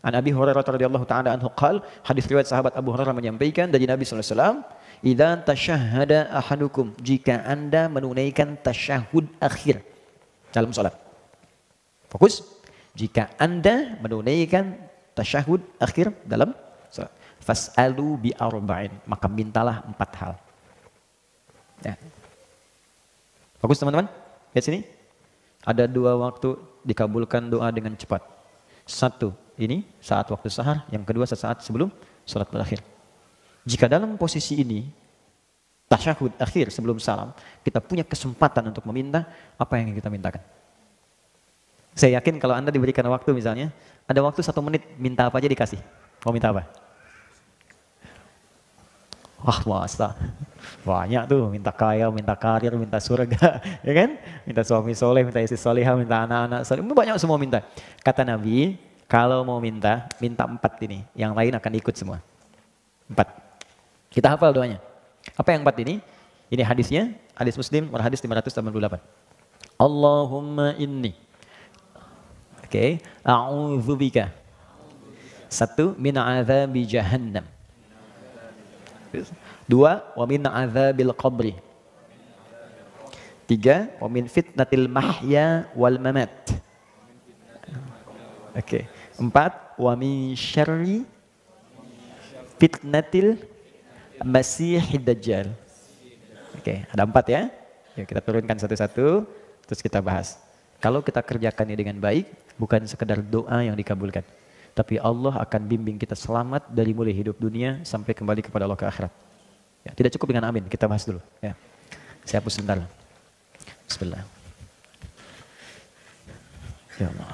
An Abi Hurairah radhiyallahu taala anhu qala, hadis riwayat sahabat Abu Hurairah menyampaikan dari Nabi sallallahu alaihi wasallam, "Idza tasyahhada ahadukum," jika Anda menunaikan tasyahud akhir dalam salat. Fokus. Jika Anda menunaikan tasyahud akhir dalam salat, fas'alu bi arba'in, maka mintalah 4 hal. Ya. Fokus teman-teman. Lihat sini. Ada 2 waktu dikabulkan doa dengan cepat. 1 ini saat waktu sahar, yang kedua sesaat sebelum salat berakhir. Jika dalam posisi ini, tasyahud akhir sebelum salam, kita punya kesempatan untuk meminta apa yang kita mintakan. Saya yakin kalau Anda diberikan waktu misalnya, ada waktu 1 menit, minta apa aja dikasih. Mau minta apa? Wah, masa banyak tuh, minta kaya, minta karir, minta surga, ya kan? Minta suami soleh, minta istri solehah, minta anak-anak soleh, banyak semua minta. Kata Nabi, kalau mau minta 4 ini, yang lain akan ikut semua. 4. Kita hafal doanya. Apa yang 4 ini? Ini hadisnya, hadis Muslim, hadis 588. Allahumma inni, oke, a'udzubika, 1 min adzabi jahannam. 2 wa min adzabil qabri. 3 wa min fitnatil mahya wal mamat. Oke. 4 wa min syarri fitnatil masihid dajjal. Oke, ada 4 ya. Yuk kita turunkan satu-satu terus kita bahas. Kalau kita kerjakan ini dengan baik, bukan sekedar doa yang dikabulkan, tapi Allah akan bimbing kita selamat dari mulai hidup dunia sampai kembali kepada Allah ke akhirat. Ya, tidak cukup dengan amin, kita bahas dulu. Ya. Saya hapus sebentar. Bismillah. Ya Allah,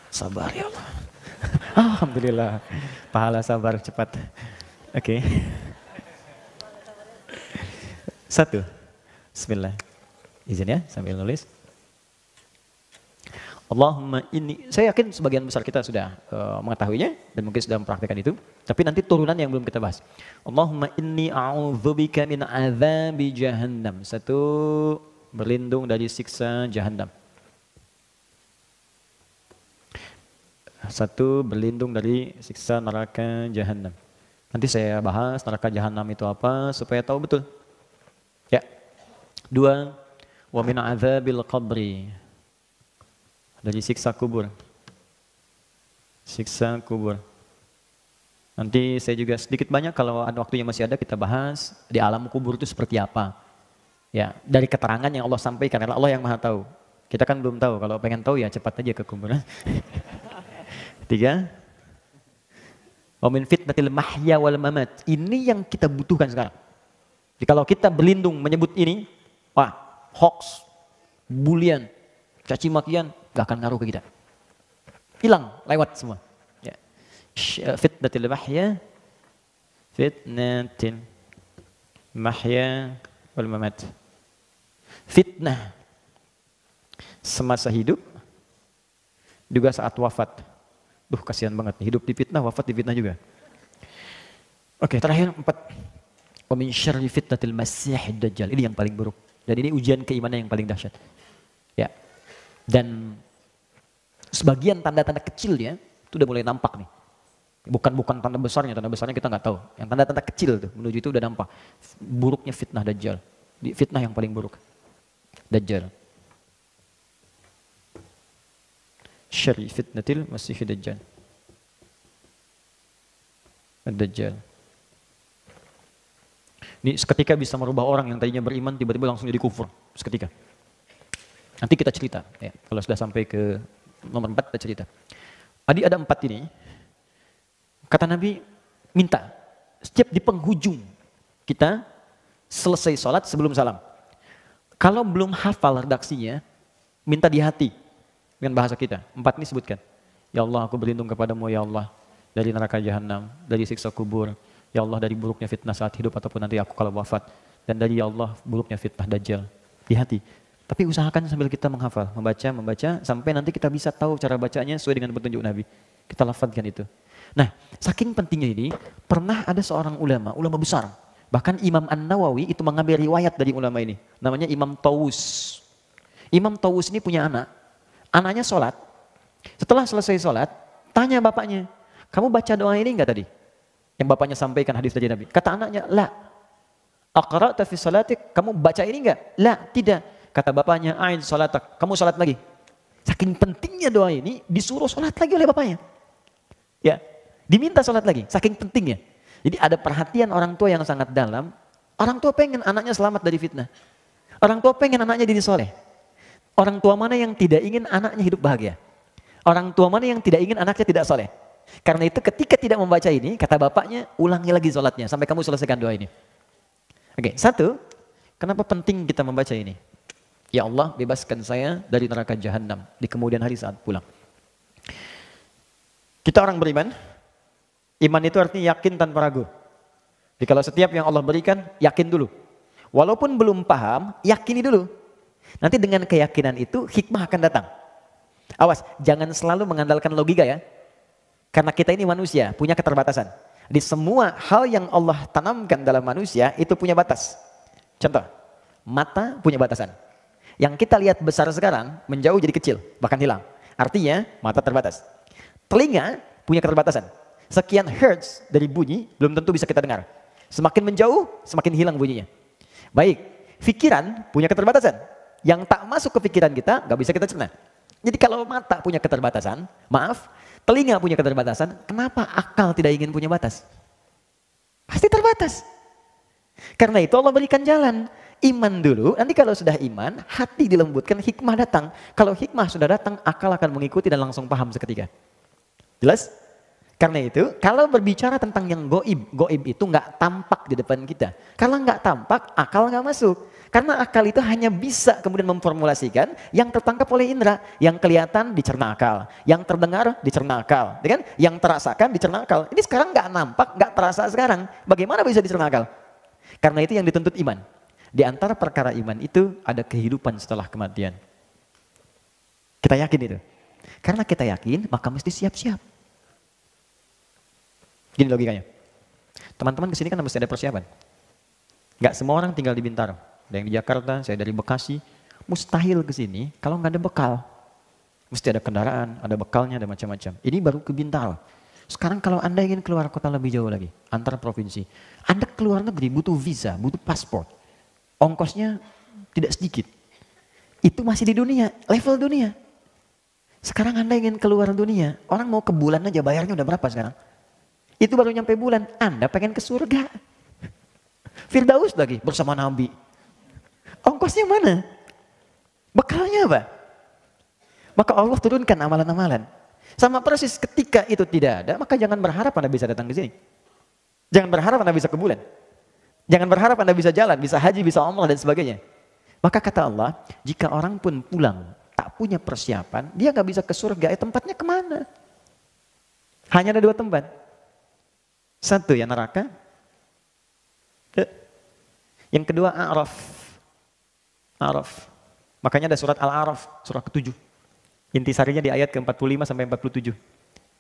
sabar ya Allah. Alhamdulillah, pahala sabar cepat. Oke. 1. Bismillah. Izin ya, sambil nulis. Allahumma inni, saya yakin sebagian besar kita sudah mengetahuinya dan mungkin sudah mempraktikkan itu, tapi nanti turunan yang belum kita bahas. Allahumma inni a'udzubika min adzabi jahannam. 1, berlindung dari siksa jahannam. 1, berlindung dari siksa neraka jahannam. Nanti saya bahas neraka jahannam itu apa supaya tahu betul. Ya. 2, wa min adzabil qabri, dari siksa kubur. Siksa kubur. Nanti saya juga sedikit banyak kalau ada waktunya masih ada kita bahas di alam kubur itu seperti apa. Ya, dari keterangan yang Allah sampaikan, karena Allah yang Maha tahu. Kita kan belum tahu, kalau pengen tahu ya cepat aja ke kubur. 3, wa min fitnatil mahya wal mamat. Ini yang kita butuhkan sekarang. Jadi kalau kita berlindung menyebut ini, wah, hoax, bulian, caci makian, gak akan ngaruh ke kita. Hilang, lewat semua. Ya. Fitnatil mahya, fitnatil mahya wal mamat. Fitnah semasa hidup, juga saat wafat. Kasihan banget, hidup di fitnah, wafat di fitnah juga. Oke, terakhir 4. Wa min syarri fitnatil masihid dajjal. Ini yang paling buruk. Dan ini ujian keimanan yang paling dahsyat. Ya. Dan sebagian tanda-tanda kecilnya itu udah mulai nampak nih. Bukan tanda besarnya kita nggak tahu. Yang tanda-tanda kecil tuh menuju itu udah nampak. Buruknya fitnah dajjal. Fitnah yang paling buruk. Dajjal. Syarri fitnatil masihid dajjal. Dajjal. Ini seketika bisa merubah orang yang tadinya beriman tiba-tiba langsung jadi kufur. Seketika. Nanti kita cerita, ya. Kalau sudah sampai ke nomor 4 kita cerita. Tadi ada 4 ini, kata Nabi minta, setiap di penghujung kita selesai sholat sebelum salam. Kalau belum hafal redaksinya, minta di hati dengan bahasa kita. 4 ini sebutkan. Ya Allah, aku berlindung kepadamu ya Allah dari neraka jahanam, dari siksa kubur. Ya Allah, dari buruknya fitnah saat hidup ataupun nanti aku kalau wafat. Dan dari ya Allah buruknya fitnah dajjal. Di hati. Tapi usahakan sambil kita menghafal, membaca, sampai nanti kita bisa tahu cara bacanya sesuai dengan petunjuk Nabi. Kita lafadzkan itu. Nah, saking pentingnya ini, pernah ada seorang ulama besar. Bahkan Imam An-Nawawi itu mengambil riwayat dari ulama ini. Namanya Imam Tawus. Imam Tawus ini punya anak. Anaknya sholat. Setelah selesai sholat, tanya bapaknya, kamu baca doa ini enggak tadi? Yang bapaknya sampaikan hadis dari Nabi. Kata anaknya, la. Aqra'ta fi salatik, kamu baca ini enggak? La, tidak. Kata bapaknya, a'id salatak, kamu salat lagi. Saking pentingnya doa ini, disuruh salat lagi oleh bapaknya. Ya, diminta salat lagi, saking pentingnya. Jadi ada perhatian orang tua yang sangat dalam. Orang tua pengen anaknya selamat dari fitnah. Orang tua pengen anaknya jadi soleh. Orang tua mana yang tidak ingin anaknya hidup bahagia? Orang tua mana yang tidak ingin anaknya tidak soleh? Karena itu ketika tidak membaca ini, kata bapaknya, ulangi lagi sholatnya sampai kamu selesaikan doa ini. Oke, satu, kenapa penting kita membaca ini? Ya Allah, bebaskan saya dari neraka jahanam di kemudian hari saat pulang. Kita orang beriman, iman itu artinya yakin tanpa ragu. Jadi kalau setiap yang Allah berikan, yakin dulu. Walaupun belum paham, yakini dulu. Nanti dengan keyakinan itu, hikmah akan datang. Awas, jangan selalu mengandalkan logika ya. Karena kita ini manusia, punya keterbatasan. Di semua hal yang Allah tanamkan dalam manusia, itu punya batas. Contoh, mata punya batasan. Yang kita lihat besar sekarang, menjauh jadi kecil, bahkan hilang. Artinya, mata terbatas. Telinga punya keterbatasan. Sekian hertz dari bunyi, belum tentu bisa kita dengar. Semakin menjauh, semakin hilang bunyinya. Baik, pikiran punya keterbatasan. Yang tak masuk ke pikiran kita, nggak bisa kita cerna. Jadi kalau mata punya keterbatasan, maaf, telinga punya keterbatasan, kenapa akal tidak ingin punya batas? Pasti terbatas. Karena itu Allah berikan jalan. Iman dulu, nanti kalau sudah iman, hati dilembutkan, hikmah datang. Kalau hikmah sudah datang, akal akan mengikuti dan langsung paham seketika. Jelas? Karena itu, kalau berbicara tentang yang goib itu nggak tampak di depan kita. Kalau nggak tampak, akal nggak masuk. Karena akal itu hanya bisa kemudian memformulasikan yang tertangkap oleh indera, yang kelihatan dicerna akal, yang terdengar dicerna akal, kan? Yang terasakan dicerna akal. Ini sekarang nggak nampak, nggak terasa sekarang. Bagaimana bisa dicerna akal? Karena itu yang dituntut iman. Di antara perkara iman itu ada kehidupan setelah kematian. Kita yakin itu. Karena kita yakin, maka mesti siap-siap. Gini logikanya. Teman-teman kesini kan mesti ada persiapan. Nggak semua orang tinggal di Bintaro. Ada yang di Jakarta, saya dari Bekasi. Mustahil kesini kalau nggak ada bekal. Mesti ada kendaraan, ada bekalnya, ada macam-macam. Ini baru ke Bintaro. Sekarang kalau Anda ingin keluar kota lebih jauh lagi, antar provinsi. Anda keluar negeri butuh visa, butuh paspor. Ongkosnya tidak sedikit. Itu masih di dunia, level dunia. Sekarang Anda ingin keluar dunia, orang mau ke bulan aja bayarnya udah berapa sekarang? Itu baru nyampe bulan, Anda pengen ke surga. Firdaus lagi bersama Nabi. Ongkosnya mana? Bekalnya apa? Maka Allah turunkan amalan-amalan. Sama persis ketika itu tidak ada, maka jangan berharap Anda bisa datang ke sini. Jangan berharap Anda bisa ke bulan. Jangan berharap Anda bisa jalan, bisa haji, bisa umrah dan sebagainya. Maka kata Allah, jika orang pun pulang tak punya persiapan, dia nggak bisa ke surga. Tempatnya kemana? Hanya ada dua tempat. Satu ya neraka. Yang kedua A'raf. A'raf. Makanya ada surat Al-A'raf, surah ke-7. Intisarinya di ayat ke-45 sampai 47.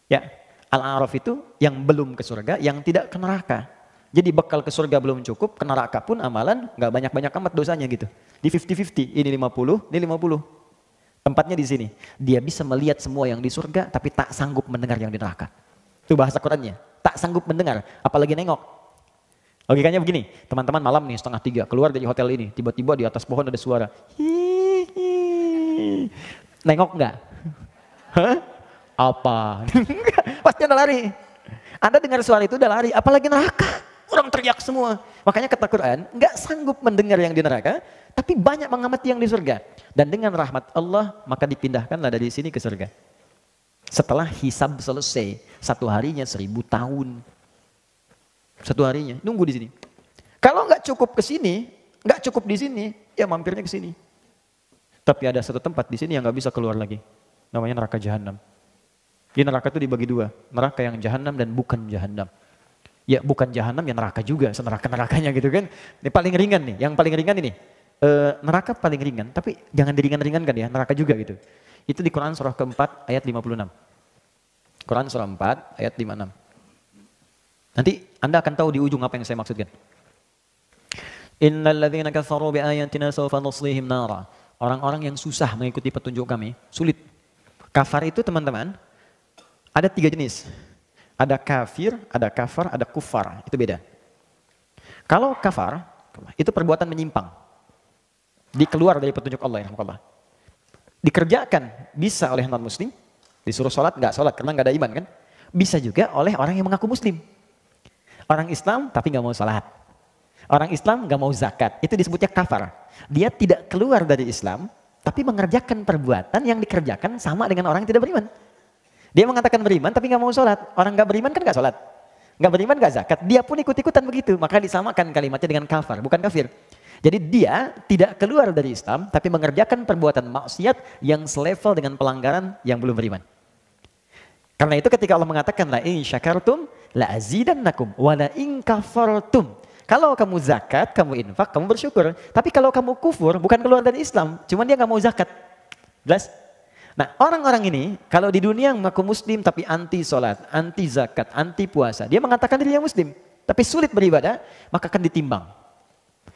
Ya, Al-A'raf itu yang belum ke surga, yang tidak ke neraka. Jadi bekal ke surga belum cukup, ke neraka pun amalan nggak banyak-banyak amat dosanya gitu. Di 50-50, ini 50, ini 50. Tempatnya di sini. Dia bisa melihat semua yang di surga, tapi tak sanggup mendengar yang di neraka. Itu bahasa Qurannya. Tak sanggup mendengar, apalagi nengok. Logikanya begini, teman-teman malam nih 2:30 keluar dari hotel ini, tiba-tiba di atas pohon ada suara. Hihihi. Nengok nggak? Hah? Apa? Pasti Anda lari. Anda dengar suara itu udah lari, apalagi neraka. Orang teriak semua. Makanya kata Quran, nggak sanggup mendengar yang di neraka, tapi banyak mengamati yang di surga. Dan dengan rahmat Allah, maka dipindahkanlah dari sini ke surga. Setelah hisab selesai, satu harinya 1000 tahun. Satu harinya, nunggu di sini. Kalau nggak cukup ke sini, nggak cukup di sini, ya mampirnya ke sini. Tapi ada satu tempat di sini yang nggak bisa keluar lagi. Namanya neraka jahanam. Di neraka itu dibagi dua, neraka yang jahanam dan bukan jahanam. Ya bukan jahanam ya neraka juga, seneraka-nerakanya gitu kan. Ini paling ringan nih, yang paling ringan ini. Neraka paling ringan, tapi jangan diringan-ringankan ya, neraka juga gitu. Itu di Quran surah keempat ayat 56. Quran surah 4 ayat 56. Nanti Anda akan tahu di ujung apa yang saya maksudkan. Innal ladzina kafaru bi ayatina sawfa nuslihim nara. Orang-orang yang susah mengikuti petunjuk kami, sulit. Kafar itu teman-teman, ada 3 jenis. Ada kafir, ada kafar, ada kufar. Itu beda. Kalau kafar, itu perbuatan menyimpang. Dikeluar dari petunjuk Allah, ya Allah. Dikerjakan bisa oleh non-muslim, disuruh sholat, nggak sholat karena nggak ada iman kan. Bisa juga oleh orang yang mengaku muslim. Orang Islam tapi nggak mau sholat. Orang Islam nggak mau zakat, itu disebutnya kafar. Dia tidak keluar dari Islam, tapi mengerjakan perbuatan yang dikerjakan sama dengan orang yang tidak beriman. Dia mengatakan beriman tapi nggak mau sholat. Orang nggak beriman kan nggak sholat. Nggak beriman nggak zakat. Dia pun ikut-ikutan begitu. Maka disamakan kalimatnya dengan kafar, bukan kafir. Jadi dia tidak keluar dari Islam tapi mengerjakan perbuatan maksiat yang selevel dengan pelanggaran yang belum beriman. Karena itu ketika Allah mengatakan la in syakartum la azidannakum wa la in kafartum. Kalau kamu zakat, kamu infak, kamu bersyukur. Tapi kalau kamu kufur, bukan keluar dari Islam, cuman dia nggak mau zakat. Jelas? Nah, orang-orang ini kalau di dunia mengaku muslim tapi anti sholat, anti zakat, anti puasa, dia mengatakan dirinya muslim, tapi sulit beribadah, maka akan ditimbang.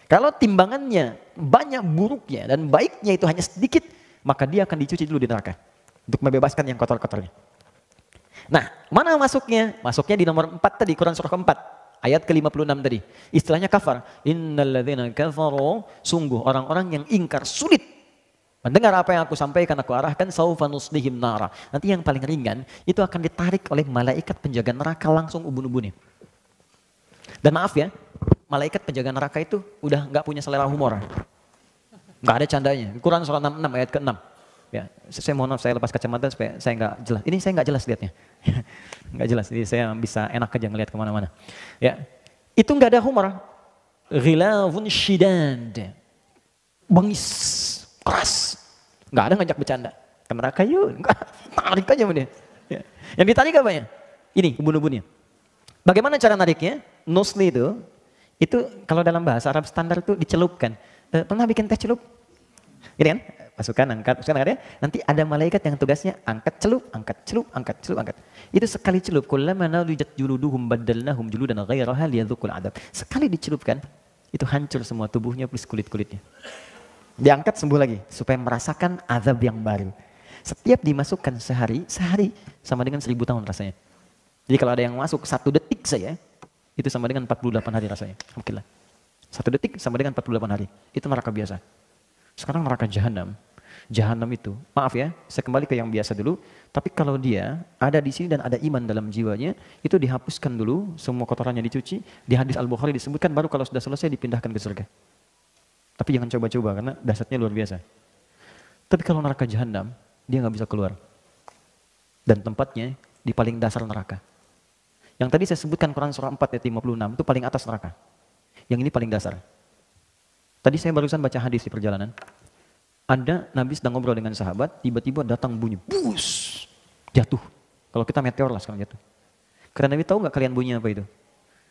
Kalau timbangannya banyak buruknya dan baiknya itu hanya sedikit, maka dia akan dicuci dulu di neraka untuk membebaskan yang kotor-kotornya. Nah, mana masuknya? Masuknya di nomor 4 tadi, Quran surah ke-4, ayat ke-56 tadi. Istilahnya kafar. Innalladzina kafaru, sungguh orang-orang yang ingkar, sulit mendengar apa yang aku sampaikan, aku arahkan, saufa nuslihim nara. Nanti yang paling ringan, itu akan ditarik oleh malaikat penjaga neraka langsung ubun-ubunnya. Dan maaf ya, malaikat penjaga neraka itu udah nggak punya selera humor. Nggak ada candanya. Quran surah 66 ayat ke-6. Ya, saya mohon maaf, saya lepas kacamata supaya saya nggak jelas. Ini saya nggak jelas lihatnya. Nggak jelas, jadi saya bisa enak aja ngelihat kemana-mana. Ya, itu nggak ada humor. Ghilafun shidad. Bengis. Keras, nggak ada ngajak bercanda. Ke neraka yuk, enggak, tarik aja dia. Ya. Yang ditarik apa ya? Ini ubun-ubunnya. Bagaimana cara nariknya? Nusli itu kalau dalam bahasa Arab standar itu dicelupkan. Pernah bikin teh celup? Ini kan, masukkan, angkat, masukkan, angkat. Nanti ada malaikat yang tugasnya angkat celup, angkat celup, angkat celup, angkat. Itu sekali celup. Kullama nadijat juluduhum baddalnahum juludan ghairaha liyadzuqul adab. Sekali dicelupkan, itu hancur semua tubuhnya plus kulit-kulitnya. Diangkat sembuh lagi supaya merasakan azab yang baru. Setiap dimasukkan sehari sama dengan 1000 tahun rasanya. Jadi kalau ada yang masuk 1 detik saja, itu sama dengan 48 hari rasanya. Alhamdulillah. 1 detik sama dengan 48 hari. Itu neraka biasa. Sekarang neraka jahanam. Jahanam itu, maaf ya, saya kembali ke yang biasa dulu. Tapi kalau dia ada di sini dan ada iman dalam jiwanya, itu dihapuskan dulu, semua kotorannya dicuci. Di hadis Al-Bukhari disebutkan baru kalau sudah selesai dipindahkan ke surga. Tapi jangan coba-coba karena dahsyatnya luar biasa. Tapi kalau neraka jahanam, dia nggak bisa keluar. Dan tempatnya di paling dasar neraka. Yang tadi saya sebutkan Quran surah 4 ayat 56 itu paling atas neraka. Yang ini paling dasar. Tadi saya barusan baca hadis di perjalanan. Ada Nabi sedang ngobrol dengan sahabat, tiba-tiba datang bunyi, bus, jatuh. Kalau kita meteor lah sekarang jatuh. Karena Nabi tahu nggak kalian bunyi apa itu?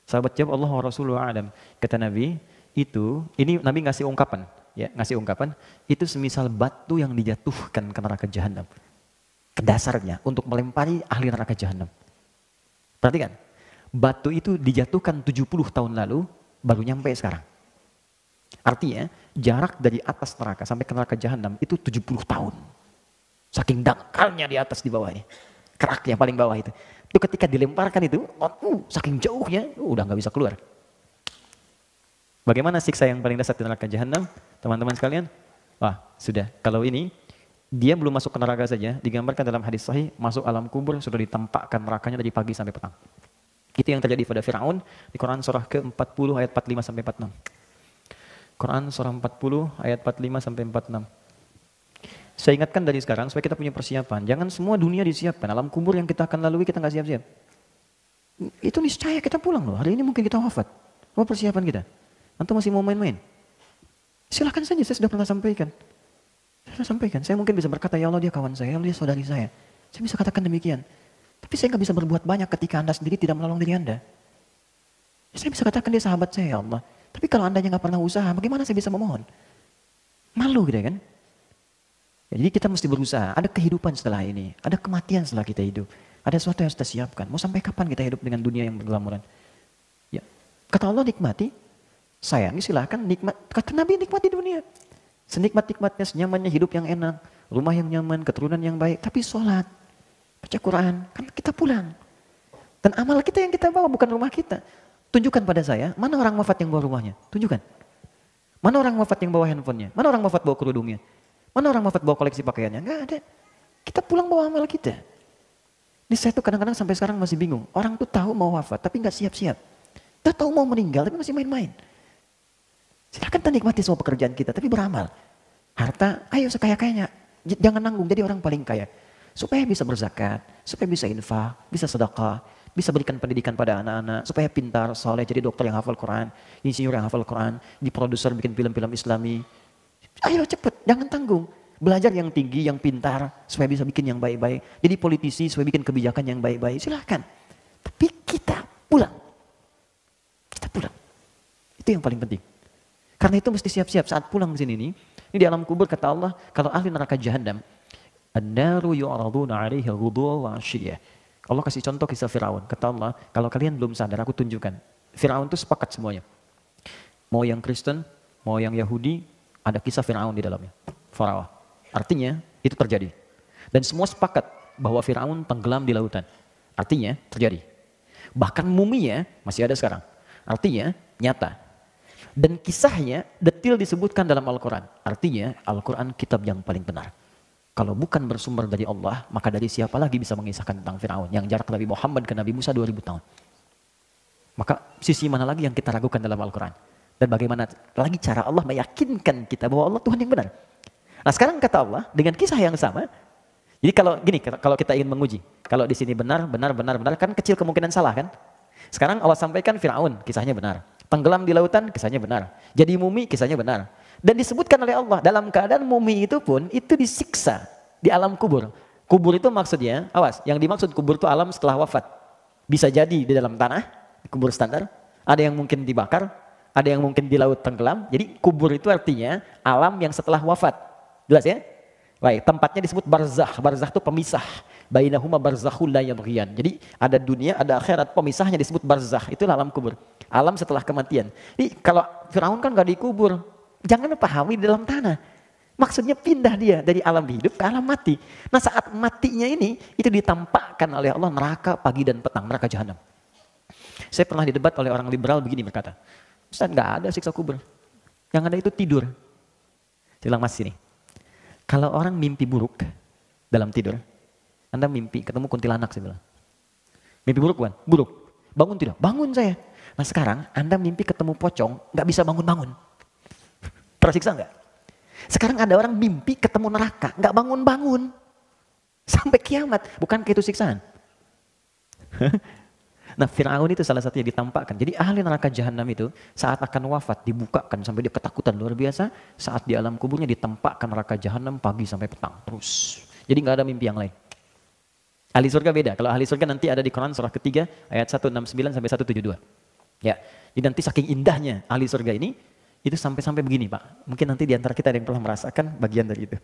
Sahabat jawab, Allah wa Rasulullah a'lam. Kata Nabi, ini Nabi ngasih ungkapan, ya ngasih ungkapan, itu semisal batu yang dijatuhkan ke neraka jahanam, ke dasarnya untuk melempari ahli neraka jahanam. Perhatikan, batu itu dijatuhkan 70 tahun lalu, baru nyampe sekarang. Artinya jarak dari atas neraka sampai ke neraka jahanam itu 70 tahun. Saking dangkalnya di atas di bawahnya, keraknya paling bawah itu. Itu ketika dilemparkan itu, saking jauhnya, udah nggak bisa keluar. Bagaimana siksa yang paling dasar di neraka jahanam, teman-teman sekalian? Wah, sudah. Kalau ini, dia belum masuk ke neraka saja, digambarkan dalam hadis sahih, masuk alam kubur, sudah ditampakkan nerakanya dari pagi sampai petang. Itu yang terjadi pada Fir'aun di Quran surah ke-40 ayat 45 sampai 46. Quran surah 40 ayat 45 sampai 46. Saya ingatkan dari sekarang supaya kita punya persiapan. Jangan semua dunia disiapkan. Alam kubur yang kita akan lalui kita nggak siap-siap. Itu niscaya kita pulang loh. Hari ini mungkin kita wafat. Apa persiapan kita? Antum masih mau main-main? Silahkan saja, saya sudah pernah sampaikan. Saya mungkin bisa berkata, ya Allah dia kawan saya, ya Allah dia saudari saya. Saya bisa katakan demikian. Tapi saya nggak bisa berbuat banyak ketika Anda sendiri tidak menolong diri Anda. Saya bisa katakan dia sahabat saya, ya Allah. Tapi kalau Anda nggak pernah usaha, bagaimana saya bisa memohon? Malu gitu kan? Ya, jadi kita mesti berusaha. Ada kehidupan setelah ini, ada kematian setelah kita hidup. Ada sesuatu yang harus kita siapkan. Mau sampai kapan kita hidup dengan dunia yang bergelamuran? Ya, kata Allah nikmati. Sayangi silahkan nikmat, kata Nabi nikmati dunia. Senikmat-nikmatnya, senyamannya hidup yang enak, rumah yang nyaman, keturunan yang baik, tapi sholat, baca Quran, kan kita pulang. Dan amal kita yang kita bawa bukan rumah kita. Tunjukkan pada saya, mana orang wafat yang bawa rumahnya? Tunjukkan. Mana orang wafat yang bawa handphonenya? Mana orang wafat bawa kerudungnya? Mana orang wafat bawa koleksi pakaiannya? Enggak ada. Kita pulang bawa amal kita. Ini saya tuh kadang-kadang sampai sekarang masih bingung. Orang tuh tahu mau wafat tapi nggak siap-siap. Dia tahu mau meninggal tapi masih main-main. Silakan kita nikmati semua pekerjaan kita tapi beramal. Harta, ayo sekaya-kayanya. Jangan nanggung jadi orang paling kaya. Supaya bisa berzakat, supaya bisa infak, bisa sedekah, bisa berikan pendidikan pada anak-anak, supaya pintar, soleh, jadi dokter yang hafal Quran, insinyur yang hafal Quran, di produser bikin film-film Islami. Ayo cepet, jangan tanggung. Belajar yang tinggi, yang pintar, supaya bisa bikin yang baik-baik. Jadi politisi, supaya bikin kebijakan yang baik-baik. Silahkan. Tapi kita pulang. Kita pulang. Itu yang paling penting. Karena itu mesti siap-siap saat pulang ke sini nih. Ini di alam kubur kata Allah, kalau ahli neraka Jahannam, an-naru yu'raduna 'alaiha ghuduwan wa 'ashiyah. Allah kasih contoh kisah Firaun. Kata Allah, kalau kalian belum sadar, aku tunjukkan. Firaun itu sepakat semuanya. Mau yang Kristen, mau yang Yahudi, ada kisah Firaun di dalamnya. Farawa. Artinya, itu terjadi. Dan semua sepakat bahwa Firaun tenggelam di lautan. Artinya, terjadi. Bahkan muminya masih ada sekarang. Artinya, nyata. Dan kisahnya detil disebutkan dalam Al-Quran. Artinya, Al-Quran kitab yang paling benar. Kalau bukan bersumber dari Allah, maka dari siapa lagi bisa mengisahkan tentang Firaun yang jarak Nabi Muhammad ke Nabi Musa 2000 tahun. Maka sisi mana lagi yang kita ragukan dalam Al-Quran? Dan bagaimana lagi cara Allah meyakinkan kita bahwa Allah Tuhan yang benar? Nah sekarang kata Allah dengan kisah yang sama. Jadi kalau gini, kalau kita ingin menguji, kalau di sini benar, kan kecil kemungkinan salah kan? Sekarang Allah sampaikan Firaun, kisahnya benar. Tenggelam di lautan, kisahnya benar. Jadi mumi, kisahnya benar. Dan disebutkan oleh Allah, dalam keadaan mumi itu pun, itu disiksa di alam kubur. Kubur itu maksudnya, awas, yang dimaksud kubur itu alam setelah wafat. Bisa jadi di dalam tanah, di kubur standar. Ada yang mungkin dibakar, ada yang mungkin di laut tenggelam. Jadi kubur itu artinya alam yang setelah wafat. Jelas ya? Baik, tempatnya disebut barzakh. Barzakh itu pemisah. Bainahuma barzakhul la yabghiyan. Jadi ada dunia, ada akhirat, pemisahnya disebut barzakh. Itulah alam kubur. Alam setelah kematian. Jadi kalau Firaun kan gak dikubur. Jangan pahami di dalam tanah. Maksudnya pindah dia dari alam hidup ke alam mati. Nah saat matinya ini, itu ditampakkan oleh Allah neraka pagi dan petang, neraka Jahannam. Saya pernah didebat oleh orang liberal begini berkata, Ustaz nggak ada siksa kubur. Yang ada itu tidur. Saya bilang mas sini. Kalau orang mimpi buruk dalam tidur, Anda mimpi ketemu kuntilanak saya bilang. Mimpi buruk bukan? Buruk. Bangun tidak? Bangun saya. Nah sekarang Anda mimpi ketemu pocong, nggak bisa bangun-bangun. Tersiksa nggak? Sekarang ada orang mimpi ketemu neraka, nggak bangun-bangun. Sampai kiamat. Bukankah itu siksaan? Nah Fir'aun itu salah satu yang ditampakkan. Jadi ahli neraka Jahannam itu saat akan wafat dibukakan sampai dia ketakutan luar biasa. Saat di alam kuburnya ditampakkan neraka Jahannam pagi sampai petang. Terus. Jadi nggak ada mimpi yang lain. Ahli surga beda. Kalau ahli surga nanti ada di Quran surah ketiga ayat 169 sampai 172. Ya. Jadi nanti saking indahnya ahli surga ini, itu sampai-sampai begini Pak. Mungkin nanti di antara kita ada yang pernah merasakan bagian dari itu.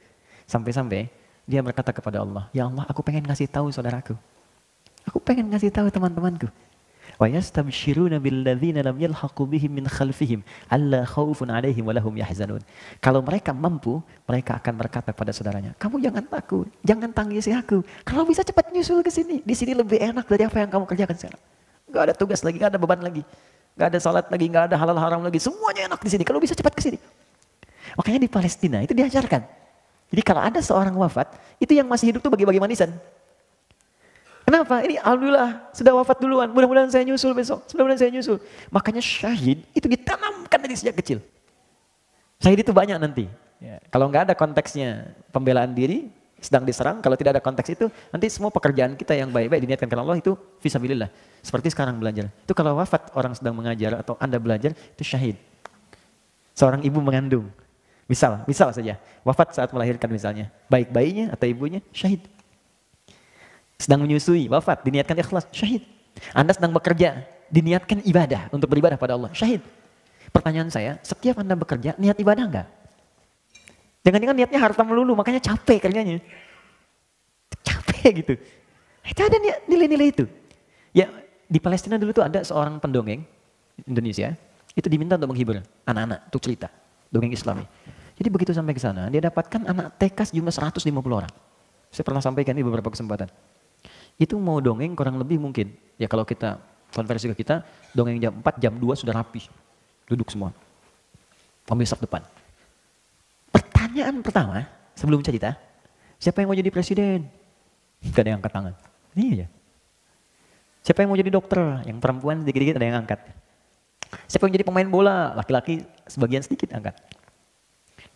Sampai-sampai dia berkata kepada Allah, ya Allah aku pengen ngasih tahu saudaraku. Aku pengen ngasih tahu teman-temanku. Wa yastabshiruna billadzina lam yalhaqu bihim min khalfihim alla khaufun 'alaihim wa lahum yahzanun. Kalau mereka mampu, mereka akan berkata pada saudaranya, kamu jangan takut, jangan tangisi aku. Kalau bisa cepat nyusul ke sini. Di sini lebih enak dari apa yang kamu kerjakan sekarang. Enggak ada tugas lagi, enggak ada beban lagi. Gak ada salat lagi, gak ada halal haram lagi. Semuanya enak di sini. Kalau bisa cepat ke sini. Makanya di Palestina itu diajarkan. Jadi kalau ada seorang wafat, itu yang masih hidup tuh bagi-bagi manisan. Kenapa? Ini alhamdulillah sudah wafat duluan. Mudah-mudahan saya nyusul besok. Mudah-mudahan saya nyusul. Makanya syahid itu ditanamkan dari sejak kecil. Syahid itu banyak nanti. Ya. Kalau nggak ada konteksnya pembelaan diri, sedang diserang, kalau tidak ada konteks itu, nanti semua pekerjaan kita yang baik-baik diniatkan karena Allah itu fisabilillah. Seperti sekarang belajar. Itu kalau wafat orang sedang mengajar atau Anda belajar, itu syahid. Seorang ibu mengandung. Misal saja, wafat saat melahirkan misalnya. Baik bayinya atau ibunya, syahid. Sedang menyusui, wafat, diniatkan ikhlas, syahid. Anda sedang bekerja, diniatkan ibadah untuk beribadah pada Allah, syahid. Pertanyaan saya, setiap Anda bekerja, niat ibadah enggak? Jangan-jangan niatnya harta melulu, makanya capek kerjanya. Capek gitu. Itu ada nilai-nilai itu. Ya, di Palestina dulu tuh ada seorang pendongeng Indonesia, itu diminta untuk menghibur anak-anak, untuk cerita, dongeng Islami. Jadi begitu sampai ke sana, dia dapatkan anak TK sejumlah 150 orang. Saya pernah sampaikan ini beberapa kesempatan. Itu mau dongeng kurang lebih mungkin. Ya kalau kita konversi ke kita, dongeng jam 4, jam 2 sudah rapi. Duduk semua. Pemirsa depan. Pertanyaan pertama, sebelum cerita, siapa yang mau jadi presiden? Gak ada yang angkat tangan. Iya. Siapa yang mau jadi dokter? Yang perempuan sedikit-sedikit ada yang angkat. Siapa yang jadi pemain bola? Laki-laki sebagian sedikit angkat.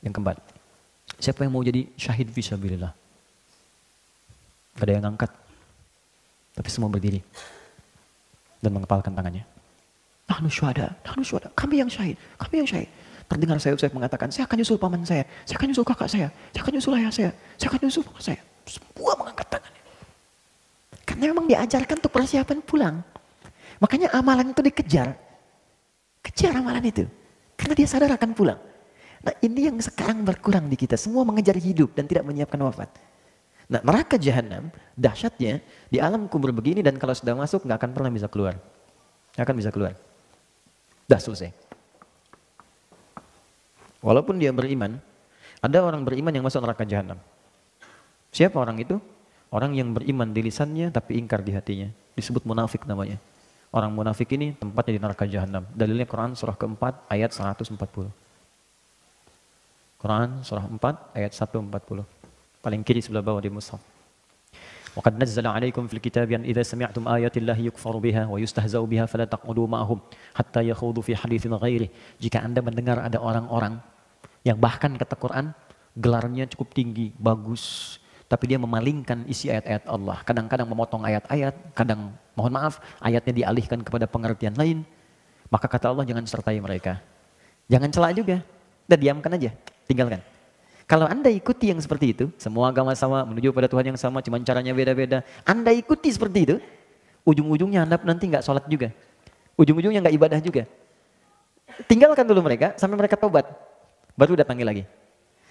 Yang keempat, siapa yang mau jadi syahid fisabilillah? Gak ada yang angkat. Tapi semua berdiri dan mengepalkan tangannya. Nahnu syuhada, kami yang syahid, kami yang syahid. Terdengar saya mengatakan, saya akan nyusul paman saya akan nyusul kakak saya akan nyusul ayah saya akan nyusul paman saya. Semua mengangkat tangannya. Karena memang diajarkan untuk persiapan pulang. Makanya amalan itu dikejar. Kejar amalan itu. Karena dia sadar akan pulang. Nah ini yang sekarang berkurang di kita. Semua mengejar hidup dan tidak menyiapkan wafat. Nah neraka jahanam, dahsyatnya di alam kubur begini, dan kalau sudah masuk nggak akan pernah bisa keluar. Nggak akan bisa keluar. Dah selesai. Walaupun dia beriman, ada orang beriman yang masuk neraka jahanam. Siapa orang itu? Orang yang beriman di lisannya tapi ingkar di hatinya. Disebut munafik namanya. Orang munafik ini tempatnya di neraka jahanam. Dalilnya Quran surah keempat ayat 140. Quran surah 4 ayat 140. Paling kiri sebelah bawah di mushaf. Wa qad nazzala 'alaikum fil kitabi an idza sami'tum ayatillahi yukfaru biha wa yustahza'u biha fala taqudu ma'ahum hatta yakhudu fi haditsin ghairi. Jika Anda mendengar ada orang-orang yang bahkan kata Quran gelarnya cukup tinggi, bagus, tapi dia memalingkan isi ayat-ayat Allah. Kadang-kadang memotong ayat-ayat, kadang mohon maaf ayatnya dialihkan kepada pengertian lain. Maka kata Allah jangan sertai mereka. Jangan celak juga. Udah diamkan aja, tinggalkan. Kalau Anda ikuti yang seperti itu, semua agama sama, menuju pada Tuhan yang sama, cuman caranya beda-beda. Anda ikuti seperti itu, ujung-ujungnya Anda nanti nggak sholat juga. Ujung-ujungnya nggak ibadah juga. Tinggalkan dulu mereka, sampai mereka taubat. Baru datangi lagi.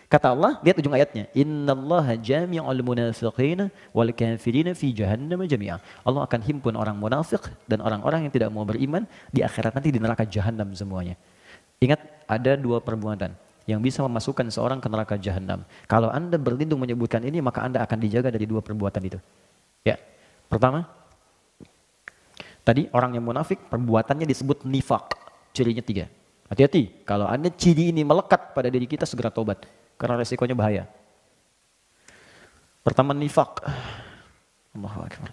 Kata Allah, lihat ujung ayatnya. Innallaha jami'ul munafiqina wal kafirina fi jahannam jami'a. Allah akan himpun orang munafik dan orang-orang yang tidak mau beriman di akhirat nanti di neraka jahanam semuanya. Ingat, ada dua perbuatan yang bisa memasukkan seorang ke neraka jahanam. Kalau Anda berlindung menyebutkan ini, maka Anda akan dijaga dari dua perbuatan itu. Ya, pertama, tadi orang yang munafik, perbuatannya disebut nifak. Cirinya 3. Hati-hati, kalau Anda ciri ini melekat pada diri kita, segera tobat. Karena resikonya bahaya. Pertama nifak. Allahu Akbar.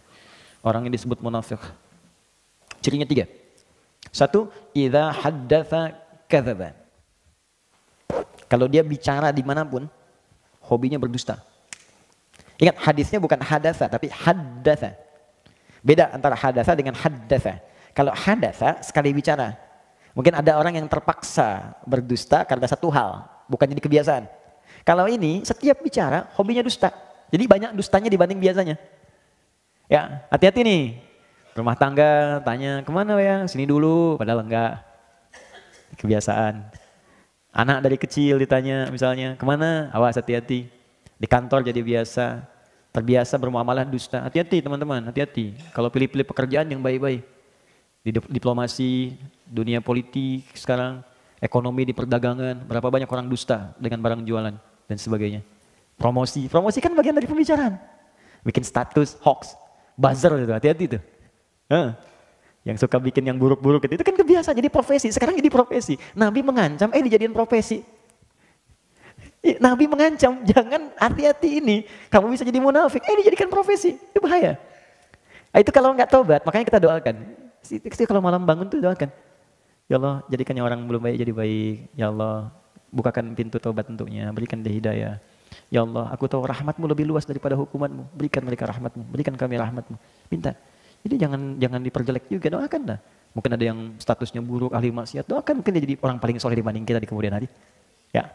Orang yang disebut munafik. Cirinya 3. 1, idza haddatsa kadzaba. Kalau dia bicara dimanapun, hobinya berdusta. Ingat, hadisnya bukan hadatsa, tapi haddatsa. Beda antara hadatsa dengan haddatsa. Kalau hadatsa, sekali bicara. Mungkin ada orang yang terpaksa berdusta karena satu hal, bukan jadi kebiasaan. Kalau ini, setiap bicara, hobinya dusta. Jadi banyak dustanya dibanding biasanya. Ya, hati-hati nih. Rumah tangga tanya, kemana ya? Sini dulu, padahal enggak. Kebiasaan. Anak dari kecil ditanya misalnya, kemana? Awas hati-hati. Di kantor jadi biasa, terbiasa bermuamalah dusta. Hati-hati teman-teman, hati-hati. Kalau pilih-pilih pekerjaan yang baik-baik. Di diplomasi, dunia politik sekarang, ekonomi di perdagangan, berapa banyak orang dusta dengan barang jualan dan sebagainya. Promosi kan bagian dari pembicaraan. Bikin status, hoax, buzzer itu, hati-hati tuh. Yang suka bikin yang buruk-buruk itu kan kebiasaan, jadi profesi. Sekarang jadi profesi. Nabi mengancam, dijadiin profesi. Nabi mengancam, jangan, hati-hati ini. Kamu bisa jadi munafik, dijadikan profesi. Itu bahaya. Nah, itu kalau nggak tobat, makanya kita doakan. Kalau malam bangun tuh doakan. Ya Allah, jadikan yang orang belum baik jadi baik. Ya Allah, bukakan pintu tobat untuknya, berikan dia hidayah. Ya Allah, aku tahu rahmatmu lebih luas daripada hukumanmu. Berikan mereka rahmatmu, berikan kami rahmatmu. Minta. Jadi jangan diperjelek juga, doakan lah. Mungkin ada yang statusnya buruk, ahli maksiat, doakan mungkin dia jadi orang paling soleh dibanding kita di kemudian hari. Ya,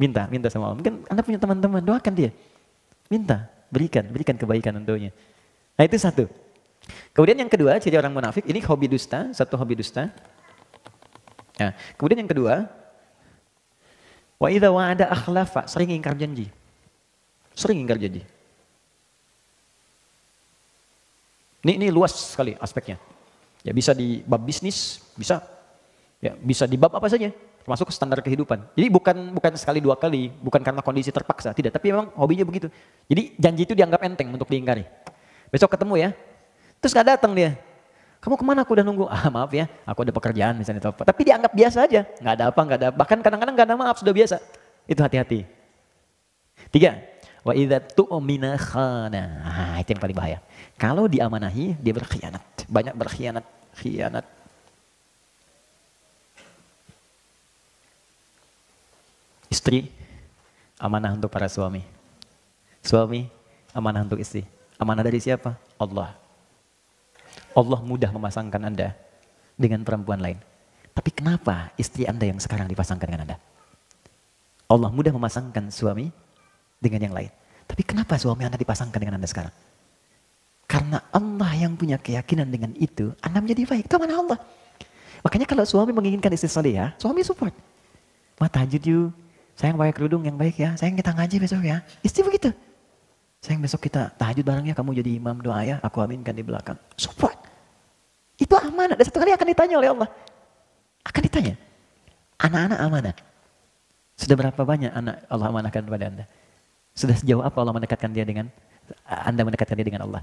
minta sama Allah. Mungkin Anda punya teman-teman, doakan dia. Minta, berikan kebaikan untuknya. Nah itu 1. Kemudian yang kedua, ciri orang munafik, ini hobi dusta, 1 hobi dusta. Nah, kemudian yang kedua, wa idza wa'ada akhlafa, sering ingkar janji. Ini luas sekali aspeknya. Ya bisa di bab bisnis, bisa di bab apa saja, termasuk standar kehidupan. Jadi bukan sekali 2 kali, bukan karena kondisi terpaksa, tidak. Tapi memang hobinya begitu. Jadi janji itu dianggap enteng untuk diingkari. Besok ketemu ya. Terus gak datang dia. Kamu kemana? Aku udah nunggu. Ah maaf ya, aku ada pekerjaan misalnya. Tapi dianggap biasa aja. Gak ada apa, gak ada. Bahkan kadang-kadang gak ada maaf, sudah biasa. Itu hati-hati. 3. Wa idza tu'mina khana. Nah, itu yang paling bahaya. Kalau diamanahi, dia berkhianat. Banyak berkhianat. Khianat. Istri, amanah untuk para suami. Suami, amanah untuk istri. Amanah dari siapa? Allah. Allah mudah memasangkan Anda dengan perempuan lain. Tapi kenapa istri Anda yang sekarang dipasangkan dengan Anda? Allah mudah memasangkan suami dengan yang lain. Tapi kenapa suami Anda dipasangkan dengan Anda sekarang? Karena Allah yang punya keyakinan dengan itu, Anda menjadi baik. Itu amanah Allah. Makanya kalau suami menginginkan istri salihah, suami support. Ma tahajud yuk, sayang pakai kerudung yang baik ya, sayang kita ngaji besok ya. Istri begitu. Sayang besok kita tahajud bareng ya, kamu jadi imam doa ya, aku aminkan di belakang. Support. Itu amanah. Dan satu kali akan ditanya oleh Allah. Akan ditanya. Anak-anak amanah. Sudah berapa banyak anak Allah amanahkan kepada Anda? Sudah sejauh apa Allah mendekatkan dia dengan Anda mendekatkan dia dengan Allah?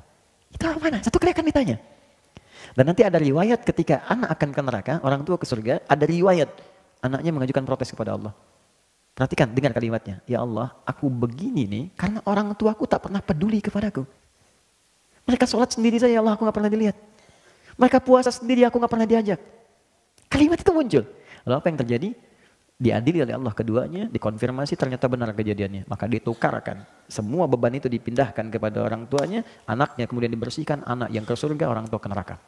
Itu amanah. Satu kali akan ditanya. Dan nanti ada riwayat ketika anak akan ke neraka, orang tua ke surga, ada riwayat anaknya mengajukan protes kepada Allah. Perhatikan, dengar kalimatnya. Ya Allah, aku begini nih karena orang tuaku tak pernah peduli kepadaku. Mereka sholat sendiri saja, ya Allah, aku gak pernah dilihat. Mereka puasa sendiri, aku gak pernah diajak. Kalimat itu muncul. Lalu apa yang terjadi? Diadili oleh Allah keduanya, dikonfirmasi ternyata benar kejadiannya. Maka ditukarkan. Semua beban itu dipindahkan kepada orang tuanya, anaknya kemudian dibersihkan, anak yang ke surga, orang tua ke neraka.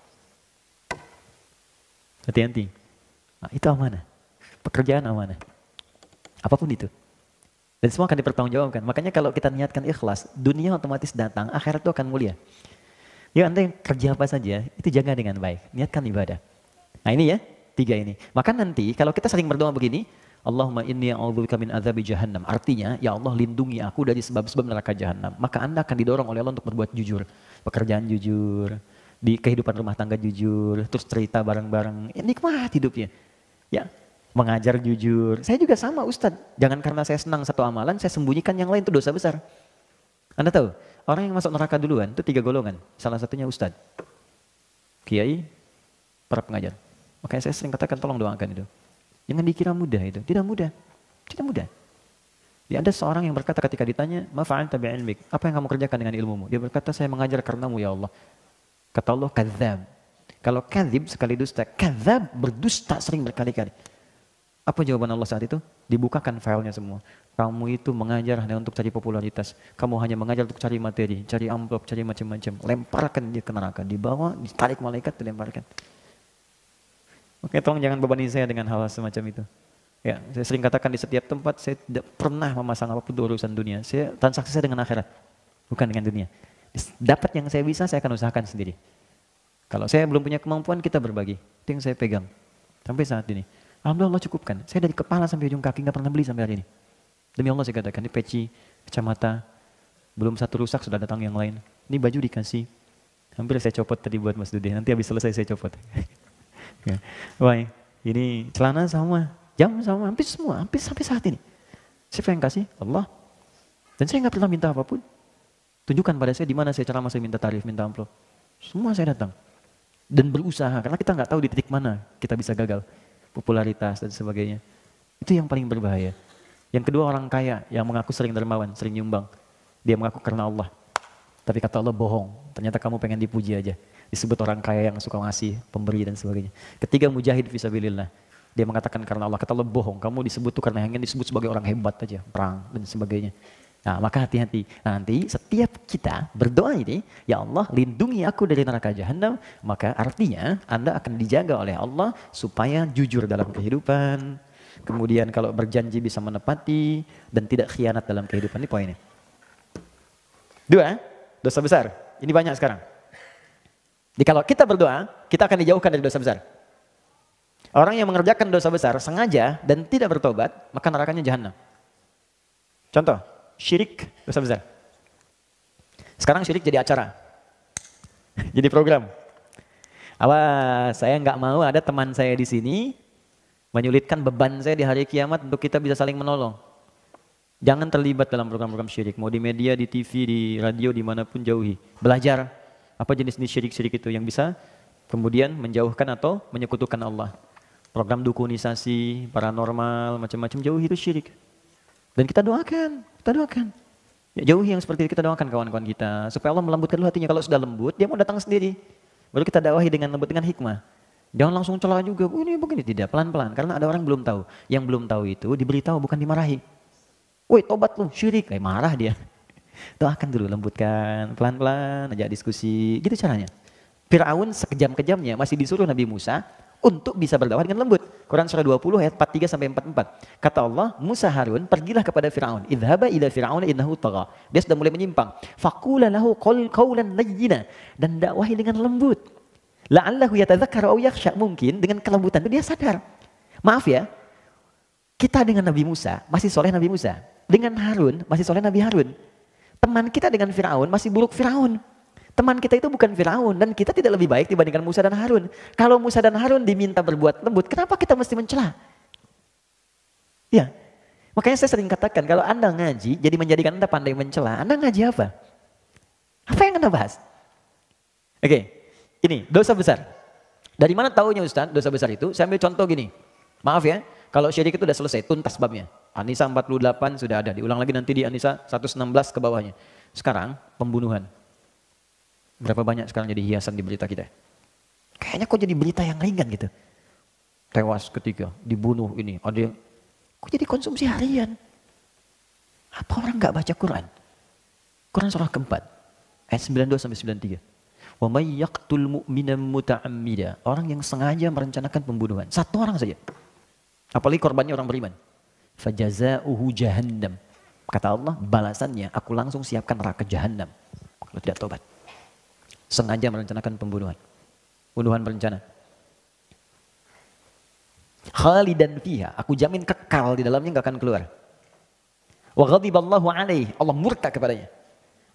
Hati-hati. Nah, itu amanah. Pekerjaan amanah. Apapun itu. Dan semua akan dipertanggungjawabkan. Makanya kalau kita niatkan ikhlas, dunia otomatis datang, akhirat itu akan mulia. Ya Anda yang kerja apa saja, itu jaga dengan baik. Niatkan ibadah. Nah ini ya, 3 ini. Maka nanti kalau kita sering berdoa begini, Allahumma inni a'udzubika min adzabi jahannam. Artinya, ya Allah lindungi aku dari sebab-sebab neraka jahannam. Maka Anda akan didorong oleh Allah untuk berbuat jujur. Pekerjaan jujur, di kehidupan rumah tangga jujur, terus cerita bareng-bareng. Ya, nikmat hidupnya. Ya, mengajar jujur. Saya juga sama Ustadz. Jangan karena saya senang satu amalan, saya sembunyikan yang lain, itu dosa besar. Anda tahu, orang yang masuk neraka duluan itu 3 golongan. Salah satunya Ustadz, kiai, para pengajar. Makanya saya sering katakan tolong doakan itu. Jangan dikira mudah itu. Tidak mudah. Tidak mudah. Ya, ada seorang yang berkata ketika ditanya, ma fa'alta bi'ilmik? Apa yang kamu kerjakan dengan ilmumu? Dia berkata, saya mengajar karenamu ya Allah. Kata Allah, kadzab. Kalau kadzib sekali dusta, kadzab berdusta sering berkali-kali. Apa jawaban Allah saat itu? Dibukakan filenya semua. Kamu itu mengajar hanya untuk cari popularitas. Kamu hanya mengajar untuk cari materi, cari amplop, cari macam-macam. Lemparkan dia ke neraka. Dibawa, ditarik malaikat, dilemparkan. Oke, tolong jangan bebani saya dengan hal semacam itu. Ya, saya sering katakan di setiap tempat, saya tidak pernah memasang apapun itu urusan dunia. Saya transaksi saya dengan akhirat, bukan dengan dunia. Dapat yang saya bisa, saya akan usahakan sendiri. Kalau saya belum punya kemampuan, kita berbagi. Itu yang saya pegang. Sampai saat ini. Alhamdulillah Allah cukupkan. Saya dari kepala sampai ujung kaki nggak pernah beli sampai hari ini. Demi Allah saya katakan, ini peci, kacamata, belum satu rusak sudah datang yang lain. Ini baju dikasih. Hampir saya copot tadi buat Mas Dude. Nanti habis selesai saya copot. Ya. Wah, ini celana sama, jam sama, hampir semua, hampir sampai saat ini. Siapa yang kasih? Allah. Dan saya nggak pernah minta apapun. Tunjukkan pada saya di mana saya ceramah, saya minta tarif, minta amplop. Semua saya datang. Dan berusaha, karena kita nggak tahu di titik mana kita bisa gagal. Popularitas dan sebagainya. Itu yang paling berbahaya. Yang kedua, orang kaya yang mengaku sering dermawan, sering nyumbang. Dia mengaku karena Allah. Tapi kata Allah bohong. Ternyata kamu pengen dipuji aja. Disebut orang kaya yang suka ngasih, pemberi dan sebagainya. Ketiga, mujahid fisabilillah. Dia mengatakan karena Allah. Kata Allah bohong. Kamu disebut tuh karena hanya disebut sebagai orang hebat aja, perang dan sebagainya. Nah, maka hati-hati. Nanti setiap kita berdoa ini, ya Allah lindungi aku dari neraka jahanam, maka artinya Anda akan dijaga oleh Allah supaya jujur dalam kehidupan. Kemudian kalau berjanji bisa menepati dan tidak khianat dalam kehidupan. Ini poinnya. 2, dosa besar. Ini banyak sekarang. Jadi kalau kita berdoa, kita akan dijauhkan dari dosa besar. Orang yang mengerjakan dosa besar sengaja dan tidak bertobat, maka nerakanya jahanam. Contoh, syirik dosa besar. Sekarang syirik jadi acara. Jadi program. Awas, saya nggak mau ada teman saya di sini menyulitkan beban saya di hari kiamat untuk kita bisa saling menolong. Jangan terlibat dalam program-program syirik. Mau di media, di TV, di radio, dimanapun jauhi. Belajar Apa jenis-jenis syirik-syirik itu yang bisa kemudian menjauhkan atau menyekutukan Allah. Program dukunisasi, paranormal, macam-macam, jauhi itu syirik. Dan kita doakan. Ya, jauhi yang seperti itu, kita doakan kawan-kawan kita. Supaya Allah melembutkan dulu hatinya. Kalau sudah lembut, dia mau datang sendiri. Baru kita dakwahi dengan lembut, dengan hikmah. Jangan langsung celah juga, ini begini, tidak, pelan-pelan. Karena ada orang belum tahu. Yang belum tahu itu diberitahu, bukan dimarahi. Woi, tobat lu, syirik. Marah dia. Doakan dulu, lembutkan, pelan-pelan, ajak diskusi. Gitu caranya. Fir'aun sekejam-kejamnya masih disuruh Nabi Musa untuk bisa berdakwah dengan lembut. Quran surah 20 ayat 43 sampai 44. Kata Allah, Musa Harun, pergilah kepada Fir'aun. Idhaba ila Fir'aun innahu tagha. Dia sudah mulai menyimpang. Faqula lahu qawlan layyina, dan dakwahi dengan lembut. La'allahu yatadzakkar aw yakhsha, mungkin dengan kelembutan itu dia sadar. Maaf ya. Kita dengan Nabi Musa masih soleh Nabi Musa. Dengan Harun masih soleh Nabi Harun. Teman kita dengan Fir'aun masih buruk Fir'aun. Teman kita itu bukan Fir'aun, dan kita tidak lebih baik dibandingkan Musa dan Harun. Kalau Musa dan Harun diminta berbuat lembut, kenapa kita mesti mencela? Ya, makanya saya sering katakan, kalau Anda ngaji, jadi menjadikan Anda pandai mencela, Anda ngaji apa? Apa yang Anda bahas? Oke, ini dosa besar. Dari mana taunya Ustaz dosa besar itu? Saya ambil contoh gini, maaf ya, kalau syirik itu udah selesai, tuntas babnya. An-Nisa 48 sudah ada, diulang lagi nanti di An-Nisa 116 ke bawahnya. Sekarang, pembunuhan. Berapa banyak sekarang jadi hiasan di berita kita? Kayaknya kok jadi berita yang ringan gitu. Tewas ketika dibunuh ini. Ada kok jadi konsumsi harian? Apa orang nggak baca Quran? Quran surah keempat. Ayat 92 sampai 93. Wa may yaqtul mu'mina muta'ammida. Orang yang sengaja merencanakan pembunuhan. Satu orang saja. Apalagi korbannya orang beriman. Fajaza'uhu jahannam. Kata Allah, balasannya aku langsung siapkan neraka jahannam. Kalau tidak tobat. Sengaja merencanakan pembunuhan. Pembunuhan berencana. Khalidan fiha, aku jamin kekal di dalamnya, enggak akan keluar. Wa ghadiballahu alaihi, Allah murka kepadanya.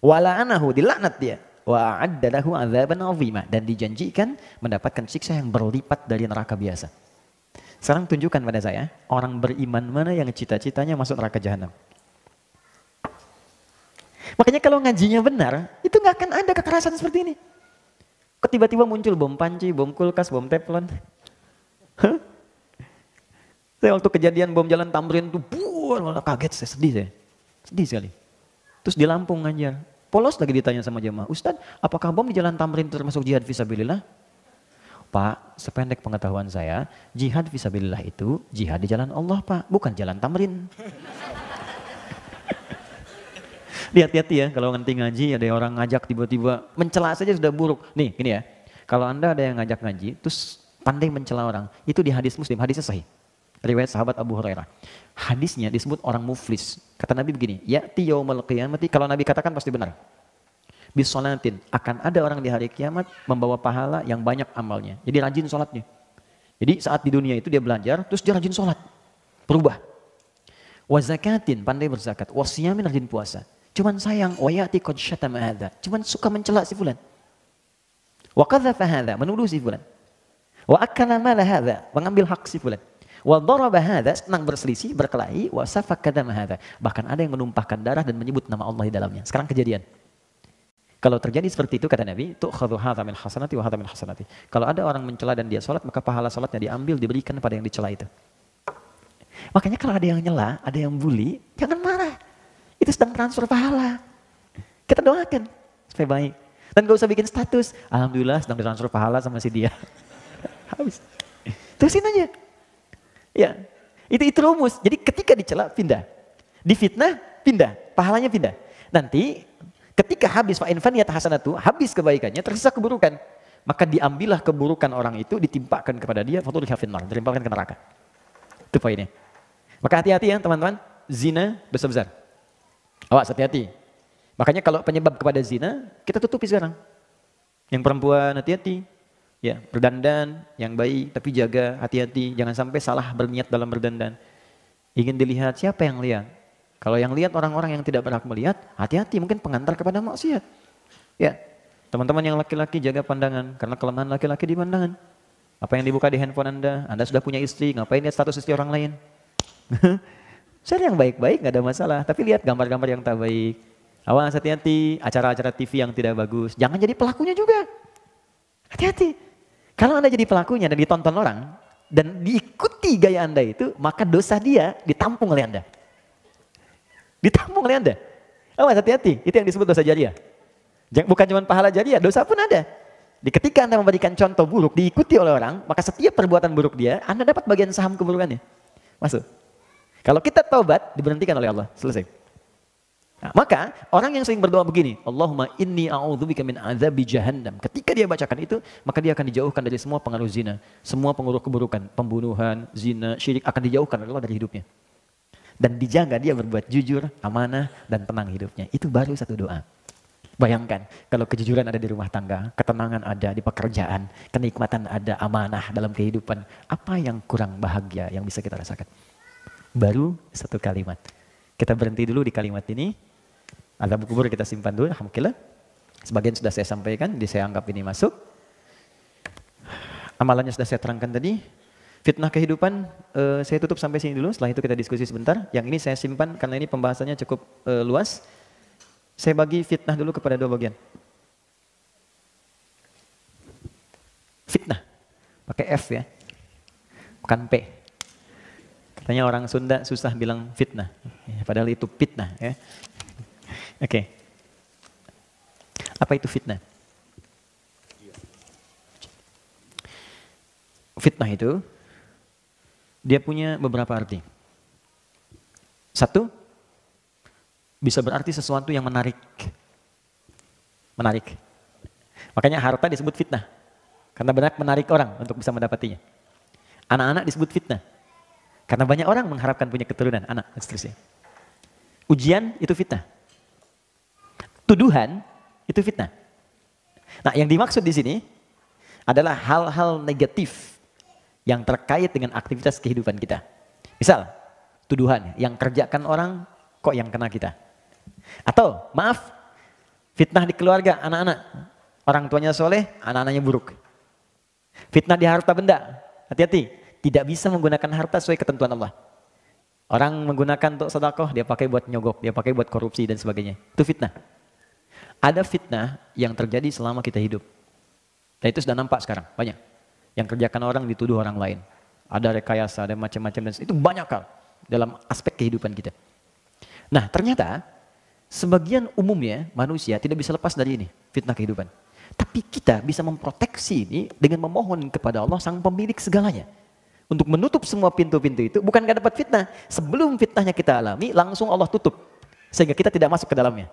Wa la'anahu, dilaknat dia. Wa a'adda lahu 'adzaban 'azima, dan dijanjikan mendapatkan siksa yang berlipat dari neraka biasa. Sekarang tunjukkan pada saya, orang beriman mana yang cita-citanya masuk neraka jahanam. Makanya kalau ngajinya benar, itu nggak akan ada kekerasan seperti ini. Kok tiba-tiba muncul bom panci, bom kulkas, bom teflon. Saya waktu kejadian bom jalan Tamrin itu, malah kaget, saya sedih saya. Sedih sekali. Terus di Lampung ngajar. Polos lagi ditanya sama jemaah, Ustadz, apakah bom di jalan Tamrin termasuk jihad fisabilillah? Pak, sependek pengetahuan saya, jihad fisabilillah itu jihad di jalan Allah, Pak, bukan jalan Tamrin. Hati-hati ya, kalau nanti ngaji ada orang ngajak tiba-tiba mencela saja sudah buruk. Nih, ini ya. Kalau Anda ada yang ngajak ngaji, terus pandai mencela orang, itu di hadis Muslim, hadisnya sahih. Riwayat sahabat Abu Hurairah. Hadisnya disebut orang muflis. Kata Nabi begini, ya'ti yaumal qiyamati, kalau Nabi katakan pasti benar. Bisolatin, akan ada orang di hari kiamat membawa pahala yang banyak amalnya. Jadi rajin sholatnya. Jadi saat di dunia itu dia belajar, terus dia rajin sholat. Berubah. Wa zakatin, pandai berzakat. Wa siyamin, rajin puasa. Cuman sayang, wa ya'ti qad syatama hadza. Cuman suka mencela si fulan. Wa qadzafa hadza, menuduh si fulan. Wa akala mala hadza, mengambil hak si fulan. Wa daraba hadza, senang berselisih, berkelahi, wa safaka dama hadza. Bahkan ada yang menumpahkan darah dan menyebut nama Allah di dalamnya. Sekarang kejadian. Kalau terjadi seperti itu kata Nabi, tu'khadhu hadza min hasanati wa hadza min hasanati. Kalau ada orang mencela dan dia salat, maka pahala salatnya diambil diberikan pada yang dicela itu. Makanya kalau ada yang nyela, ada yang bully, jangan marah. Itu sedang transfer pahala. Kita doakan supaya baik. Dan gak usah bikin status, alhamdulillah sedang ditransfer pahala sama si dia. Habis. Terusin aja. Ya, itu rumus. Jadi ketika dicela pindah. Difitnah pindah, pahalanya pindah. Nanti ketika habis fa in faniyat hasanatu, habis kebaikannya, tersisa keburukan. Maka diambillah keburukan orang itu, ditimpakan kepada dia, fatulha finnar, ditimpakan ke neraka. Itu poinnya. Maka hati-hati ya teman-teman, zina dosa besar. Awas hati-hati. Makanya kalau penyebab kepada zina, kita tutupi sekarang. Yang perempuan hati-hati. Ya, berdandan yang baik, tapi jaga hati-hati. Jangan sampai salah berniat dalam berdandan. Ingin dilihat, siapa yang lihat? Kalau yang lihat orang-orang yang tidak berhak melihat, hati-hati, mungkin pengantar kepada maksiat. Ya, teman-teman yang laki-laki jaga pandangan, karena kelemahan laki-laki di pandangan. Apa yang dibuka di handphone Anda sudah punya istri, ngapain lihat status istri orang lain? Saya yang baik-baik, nggak ada masalah. Tapi lihat gambar-gambar yang tak baik. Awas hati-hati, acara-acara TV yang tidak bagus. Jangan jadi pelakunya juga. Hati-hati. Kalau Anda jadi pelakunya dan ditonton orang, dan diikuti gaya Anda itu, maka dosa dia ditampung oleh Anda. Ditampung oleh Anda. Awas hati-hati, itu yang disebut dosa jariah. Bukan cuma pahala jariah, dosa pun ada. Ketika Anda memberikan contoh buruk, diikuti oleh orang, maka setiap perbuatan buruk dia, Anda dapat bagian saham keburukannya. Masuk. Kalau kita taubat, diberhentikan oleh Allah. Selesai. Nah, maka orang yang sering berdoa begini, Allahumma inni a'udzubika min azabi jahannam. Ketika dia bacakan itu, maka dia akan dijauhkan dari semua pengaruh zina, semua pengaruh keburukan, pembunuhan, zina, syirik akan dijauhkan oleh Allah dari hidupnya. Dan dijaga dia berbuat jujur, amanah, dan tenang hidupnya. Itu baru satu doa. Bayangkan kalau kejujuran ada di rumah tangga, ketenangan ada di pekerjaan, kenikmatan ada, amanah dalam kehidupan. Apa yang kurang bahagia yang bisa kita rasakan? Baru satu kalimat. Kita berhenti dulu di kalimat ini. Azab kubur kita simpan dulu, alhamdulillah. Sebagian sudah saya sampaikan, jadi saya anggap ini masuk. Amalannya sudah saya terangkan tadi. Fitnah kehidupan, saya tutup sampai sini dulu, setelah itu kita diskusi sebentar. Yang ini saya simpan karena ini pembahasannya cukup luas. Saya bagi fitnah dulu kepada dua bagian. Fitnah, pakai F ya, bukan P. Katanya orang Sunda susah bilang fitnah, padahal itu fitnah ya. Oke. Apa itu fitnah? Fitnah itu dia punya beberapa arti. Satu, bisa berarti sesuatu yang menarik. Menarik. Makanya harta disebut fitnah. Karena banyak menarik orang untuk bisa mendapatinya. Anak-anak disebut fitnah. Karena banyak orang mengharapkan punya keturunan, anak, dan seterusnya. Ujian itu fitnah. Tuduhan itu fitnah. Nah, yang dimaksud di sini adalah hal-hal negatif yang terkait dengan aktivitas kehidupan kita. Misal, tuduhan yang kerjakan orang kok yang kena kita. Atau, maaf, fitnah di keluarga, anak-anak. Orang tuanya soleh, anak-anaknya buruk. Fitnah di harta benda, hati-hati. Tidak bisa menggunakan harta sesuai ketentuan Allah. Orang menggunakan untuk sedekah, dia pakai buat nyogok, dia pakai buat korupsi dan sebagainya. Itu fitnah. Ada fitnah yang terjadi selama kita hidup. Dan itu sudah nampak sekarang, banyak. Yang kerjakan orang dituduh orang lain. Ada rekayasa, ada macam-macam, dan itu banyak hal dalam aspek kehidupan kita. Nah, ternyata sebagian umumnya manusia tidak bisa lepas dari ini, fitnah kehidupan. Tapi kita bisa memproteksi ini dengan memohon kepada Allah sang pemilik segalanya. Untuk menutup semua pintu-pintu itu, bukan gak dapat fitnah. Sebelum fitnahnya kita alami, langsung Allah tutup. Sehingga kita tidak masuk ke dalamnya.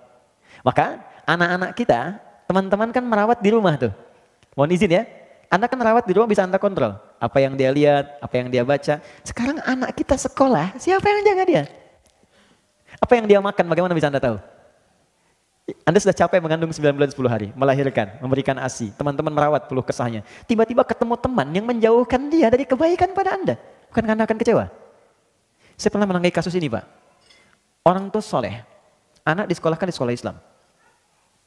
Maka anak-anak kita, teman-teman kan merawat di rumah tuh. Mohon izin ya, Anda kan merawat di rumah bisa Anda kontrol. Apa yang dia lihat, apa yang dia baca. Sekarang anak kita sekolah, siapa yang jaga dia? Apa yang dia makan, bagaimana bisa Anda tahu? Anda sudah capek mengandung 9 bulan 10 hari, melahirkan, memberikan ASI. Teman-teman merawat peluh kesahnya. Tiba-tiba ketemu teman yang menjauhkan dia dari kebaikan pada Anda. Bukan Anda akan kecewa? Saya pernah menangani kasus ini Pak. Orang tua soleh, anak disekolahkan di sekolah Islam.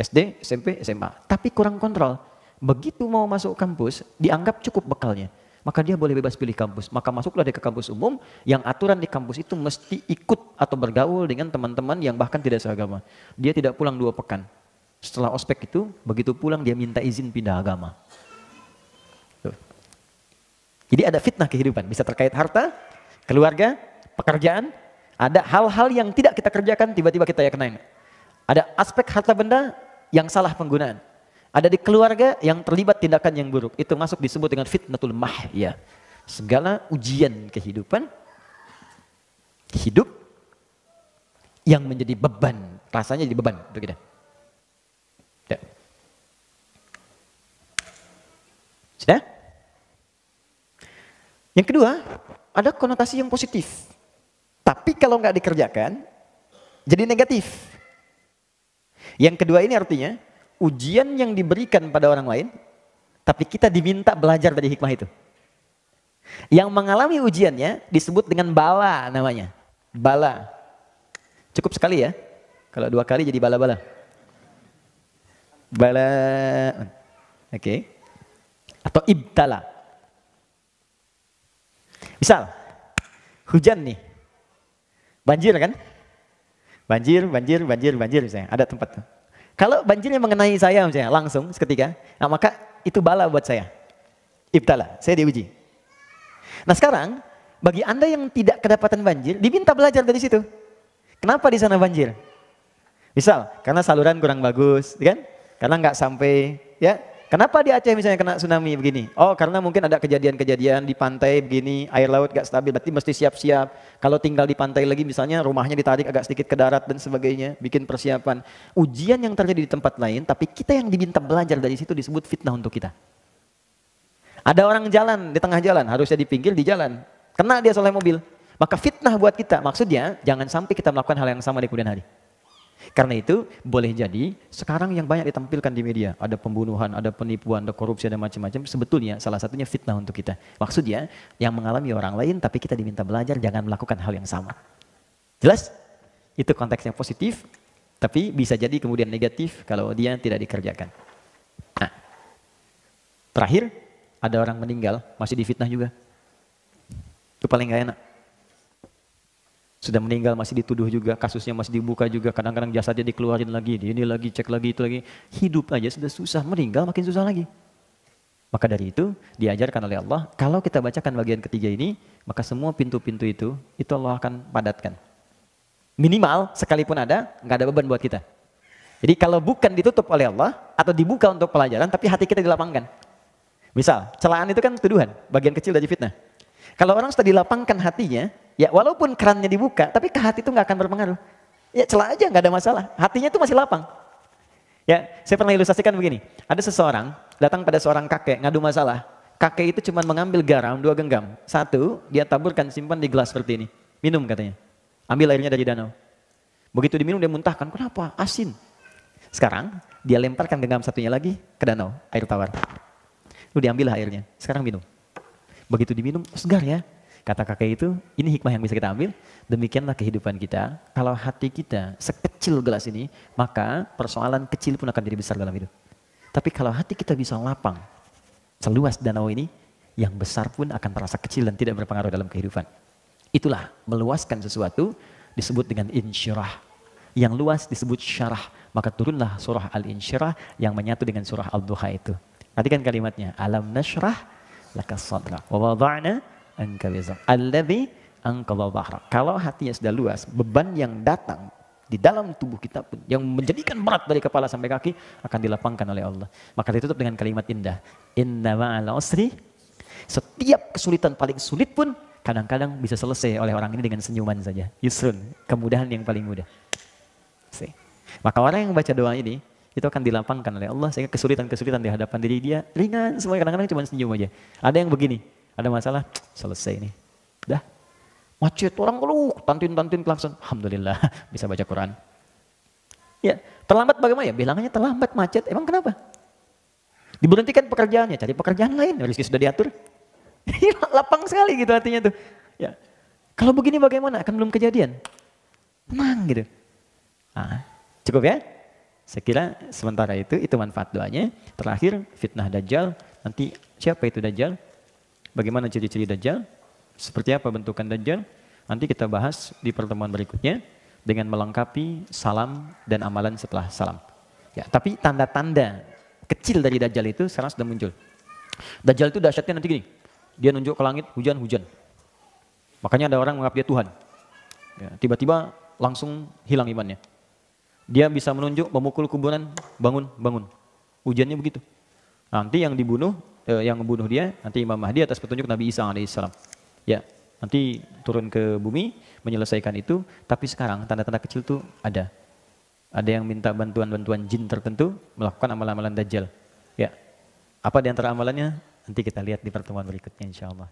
SD, SMP, SMA. Tapi kurang kontrol. Begitu mau masuk kampus, dianggap cukup bekalnya. Maka dia boleh bebas pilih kampus. Maka masuklah dia ke kampus umum, yang aturan di kampus itu mesti ikut atau bergaul dengan teman-teman yang bahkan tidak seagama. Dia tidak pulang 2 pekan. Setelah ospek itu, begitu pulang dia minta izin pindah agama. Tuh. Jadi ada fitnah kehidupan. Bisa terkait harta, keluarga, pekerjaan. Ada hal-hal yang tidak kita kerjakan, tiba-tiba kita ya kenain. Ada aspek harta benda yang salah penggunaan. Ada di keluarga yang terlibat tindakan yang buruk. Itu masuk disebut dengan fitnatul mahya. Segala ujian kehidupan, hidup yang menjadi beban. Rasanya jadi beban untuk kita. Ya. Sudah? Yang kedua, ada konotasi yang positif. Tapi kalau nggak dikerjakan, jadi negatif. Yang kedua ini artinya, ujian yang diberikan pada orang lain, tapi kita diminta belajar dari hikmah itu. Yang mengalami ujiannya disebut dengan bala namanya. Bala. Cukup sekali ya. Kalau 2 kali jadi bala-bala. Bala. Oke. Atau ibtala. Misal, hujan nih. Banjir kan? Banjir, banjir, banjir, banjir misalnya. Ada tempat tuh. Kalau banjirnya mengenai saya misalnya langsung seketika, nah maka itu bala buat saya. Ibtala, saya diuji. Nah sekarang, bagi Anda yang tidak kedapatan banjir, diminta belajar dari situ. Kenapa di sana banjir? Misal, karena saluran kurang bagus, kan? Karena nggak sampai, ya. Kenapa di Aceh misalnya kena tsunami begini? Oh, karena mungkin ada kejadian-kejadian di pantai begini, air laut nggak stabil, berarti mesti siap-siap. Kalau tinggal di pantai lagi misalnya rumahnya ditarik agak sedikit ke darat dan sebagainya, bikin persiapan. Ujian yang terjadi di tempat lain, tapi kita yang diminta belajar dari situ disebut fitnah untuk kita. Ada orang jalan di tengah jalan, harusnya di pinggir di jalan. Kena dia oleh mobil. Maka fitnah buat kita, maksudnya jangan sampai kita melakukan hal yang sama di kemudian hari. Karena itu boleh jadi sekarang yang banyak ditampilkan di media, ada pembunuhan, ada penipuan, ada korupsi, ada macam-macam, sebetulnya salah satunya fitnah untuk kita. Maksudnya yang mengalami orang lain tapi kita diminta belajar jangan melakukan hal yang sama. Jelas? Itu konteks yang positif, tapi bisa jadi kemudian negatif kalau dia tidak dikerjakan. Nah, terakhir ada orang meninggal masih difitnah juga. Itu paling gak enak. Sudah meninggal masih dituduh juga, kasusnya masih dibuka juga, kadang-kadang jasadnya dikeluarin lagi, ini lagi, cek lagi, itu lagi. Hidup aja sudah susah, meninggal makin susah lagi. Maka dari itu diajarkan oleh Allah, kalau kita bacakan bagian ketiga ini, maka semua pintu-pintu itu Allah akan padatkan. Minimal sekalipun ada, nggak ada beban buat kita. Jadi kalau bukan ditutup oleh Allah, atau dibuka untuk pelajaran, tapi hati kita dilapangkan. Misal, celaan itu kan tuduhan, bagian kecil dari fitnah. Kalau orang sudah dilapangkan hatinya, ya walaupun kerannya dibuka, tapi ke hati itu nggak akan berpengaruh. Ya celah aja nggak ada masalah, hatinya itu masih lapang. Ya, saya pernah ilustrasikan begini. Ada seseorang datang pada seorang kakek ngadu masalah. Kakek itu cuma mengambil garam 2 genggam. 1, dia taburkan simpan di gelas seperti ini. Minum katanya. Ambil airnya dari danau. Begitu diminum dia muntahkan. Kenapa? Asin. Sekarang dia lemparkan genggam satunya lagi ke danau, air tawar. Lalu diambil airnya. Sekarang minum. Begitu diminum, segar ya. Kata kakek itu, ini hikmah yang bisa kita ambil. Demikianlah kehidupan kita. Kalau hati kita sekecil gelas ini, maka persoalan kecil pun akan jadi besar dalam hidup. Tapi kalau hati kita bisa lapang, seluas danau ini, yang besar pun akan terasa kecil dan tidak berpengaruh dalam kehidupan. Itulah meluaskan sesuatu disebut dengan insyirah. Yang luas disebut syarah. Maka turunlah surah Al-Insyirah yang menyatu dengan surah Al-Duha itu. Tadi kan kalimatnya, alam nashrah laka sadra wa wada'na anka wizrak alladzi anqadha dhahrak. Kalau hatinya sudah luas, beban yang datang di dalam tubuh kita pun yang menjadikan berat dari kepala sampai kaki akan dilapangkan oleh Allah. Maka ditutup dengan kalimat indah. Inna ma'al usri, setiap kesulitan paling sulit pun kadang-kadang bisa selesai oleh orang ini dengan senyuman saja. Yusrun, kemudahan yang paling mudah. Maka orang yang baca doa ini itu akan dilapangkan oleh Allah sehingga kesulitan-kesulitan di hadapan diri dia ringan semua, kadang-kadang cuma senyum aja. Ada yang begini, ada masalah, selesai nih. Dah. Macet orang tantin-tantin klakson. Alhamdulillah bisa baca Quran. Ya, terlambat bagaimana ya? Bilangannya terlambat macet. Emang kenapa? Diberhentikan pekerjaannya, cari pekerjaan lain, rezeki sudah diatur. Lapang sekali gitu hatinya tuh. Ya. Kalau begini bagaimana? Akan belum kejadian. Tenang gitu. Nah, cukup ya? Saya kira sementara itu manfaat doanya. Terakhir fitnah Dajjal. Nanti siapa itu Dajjal? Bagaimana ciri-ciri Dajjal? Seperti apa bentukan Dajjal? Nanti kita bahas di pertemuan berikutnya dengan melengkapi salam dan amalan setelah salam. Ya, tapi tanda-tanda kecil dari Dajjal itu sekarang sudah muncul. Dajjal itu dahsyatnya nanti gini. Dia nunjuk ke langit hujan-hujan. Makanya ada orang menganggap dia Tuhan. Ya, tiba-tiba langsung hilang imannya. Dia bisa menunjuk, memukul kuburan, bangun. Hujannya begitu. Nanti yang dibunuh, yang membunuh dia, nanti Imam Mahdi atas petunjuk Nabi Isa alaihissalam. Ya, nanti turun ke bumi, menyelesaikan itu. Tapi sekarang tanda-tanda kecil tuh ada. Ada yang minta bantuan jin tertentu, melakukan amalan-amalan Dajjal. Ya, apa di antara amalannya? Nanti kita lihat di pertemuan berikutnya insya Allah.